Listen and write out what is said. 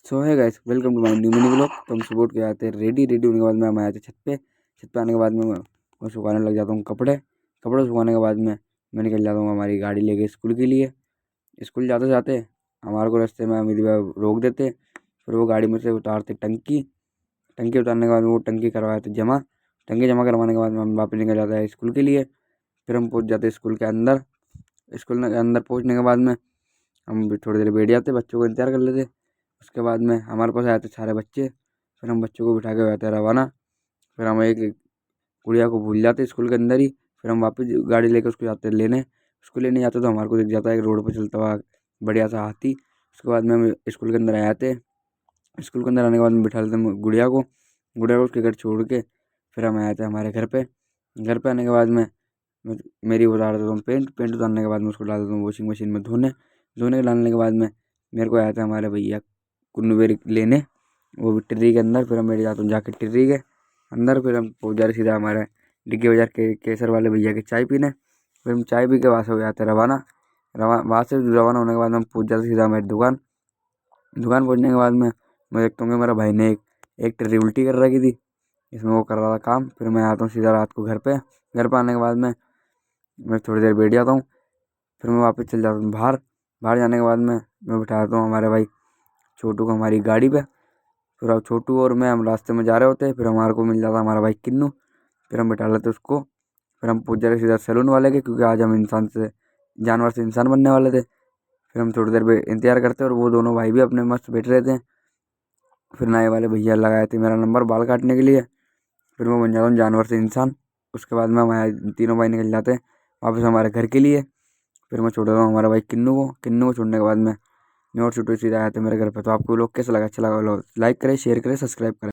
So hey guys, welcome to my new mini blog. तो हम सुबह उठ के आते हैं रेडी होने के बाद में हम आए थे छत पे आने के बाद में मैं सुखाने लग जाता हूँ कपड़े सुखाने के बाद में मैं निकल जाता हूँ हमारी गाड़ी लेके स्कूल के लिए। स्कूल जाते जाते हमारे को रास्ते में मेरी रोक देते, फिर वो गाड़ी में से उतारते टंकी उतारने के बाद में वो टंकी करवाए थे जमा। टंकी जमा करवाने के बाद में हम वापस निकल जाते हैं स्कूल के लिए। फिर हम पहुँच जाते हैं स्कूल के अंदर। स्कूल के अंदर पहुँचने के बाद में हम भी थोड़ी देर बैठ जाते, बच्चों को इंतजार कर लेते। उसके बाद में हमारे पास आए थे सारे बच्चे, फिर हम बच्चों को बिठा के हुए थे रवाना। फिर हम एक गुड़िया को भूल जाते स्कूल के अंदर ही। फिर हम वापस गाड़ी लेकर उसको जाते लेने। उसको लेने जाते तो हमारे को दिख जाता है एक रोड पर चलता हुआ बढ़िया सा हाथी। उसके बाद में हम स्कूल के अंदर आ जाते। स्कूल के अंदर आने के बाद में बिठा लेते हम गुड़िया को उसके घर छोड़ के फिर हम आए थे हमारे घर पे। घर पे आने के बाद में मेरी उतार देता हूँ पेंट उतारने के बाद में उसको डाल देता हूँ वॉशिंग मशीन में धोने डालने के बाद में मेरे को आया था हमारे भैया कुन्नू बेरी लेने, वो भी टिर्री के अंदर। फिर हम मेरे जाता हूँ जाके टिर्री के अंदर। फिर हम पहुँच जा रहे सीधा हमारे डिग्गी बाजार के केसर वाले भैया के चाय पीने। फिर हम चाय पी के वहाँ से हो जाते रवाना। वहाँ से रवाना होने के बाद हम पहुँच जाते सीधा हमारी दुकान पहुँचने के बाद में मैं देखता हूँ कि मेरा भाई ने एक टिर्री उल्टी कर रखी थी, इसमें वो कर रहा था काम। फिर मैं आता हूँ सीधा रात को घर पे आने के बाद में मैं थोड़ी देर बैठ जाता हूँ। फिर मैं वापस चल जाता हूँ बाहर जाने के बाद में मैं बिठाता हूँ हमारे भाई छोटू को हमारी गाड़ी पे। फिर अब छोटू और मैं हम रास्ते में जा रहे होते हैं, फिर हमारे को मिल जाता हमारा भाई किन्नू। फिर हम बिठा लेते उसको। फिर हम पहुँच जाते सीधा सैलून वाले के, क्योंकि आज हम जानवर से इंसान बनने वाले थे। फिर हम थोड़ी देर पे इंतजार करते और वो दोनों भाई भी अपने मस्त बैठ रहे थे। फिर नाई वाले भैया लगाए थे मेरा नंबर बाल काटने के लिए। फिर मैं बन जाता हूँ जानवर से इंसान। उसके बाद में हमारे तीनों भाई निकल जाते हैं वापस हमारे घर के लिए। फिर मैं छोड़ देता हूँ हमारा भाई किन्नू को छोड़ने के बाद में मैं और छोटू सीधा आया था मेरे घर पे। तो आपको लोग कैसा लगा, अच्छा लगा लाइक करें, शेयर करें, सब्सक्राइब करें।